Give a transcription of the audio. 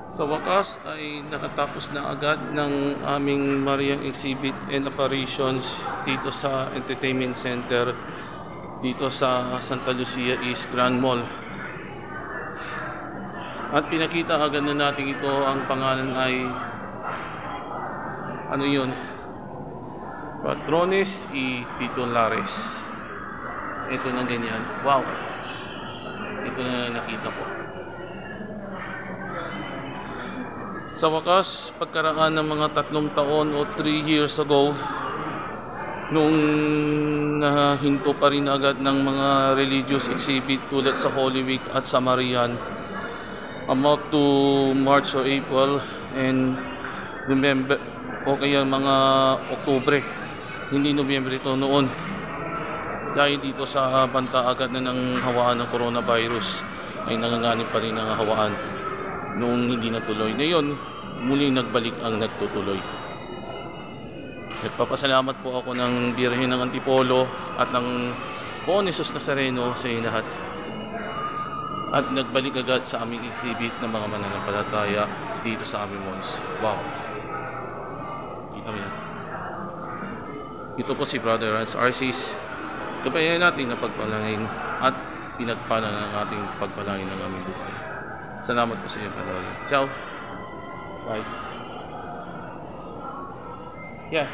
Sa wakas ay nakatapos na agad ng aming Marian exhibit and operations dito sa Entertainment Center dito sa Santa Lucia East Grand Mall. At pinakita agad na natin ito, ang pangalan ay ano yun? Patrones y Titulares. Ito na ganyan. Wow! Ito na nakita ko. Sa wakas, pagkaraan ng mga 3 taon o 3 years ago, nung nahinto pa rin agad ng mga religious exhibit tulad sa Holy Week at sa Marian, about to March or April and November o kaya mga Oktubre, hindi Nobyembre ito noon, dahil dito sa banta agad na ng hawaan ng coronavirus ay nanganganib pa rin ang hawaan noong hindi natuloy. Ngayon, muling nagbalik ang nagtutuloy. Nagpapasalamat po ako ng Birhen ng Antipolo at ng Poong Jesus Nazareno sa inyo lahat. At nagbalik agad sa aming exhibit ng mga mananampalataya dito sa aming malls. Wow! Kita mo yan. Ito po si Brother Rance Arcis. Kabayan natin na pagpalangin at pinagpala ng ating pagpalangin ng aming buhay. Salamat po sa iyo, Brother. Ciao! Bye! Yeah.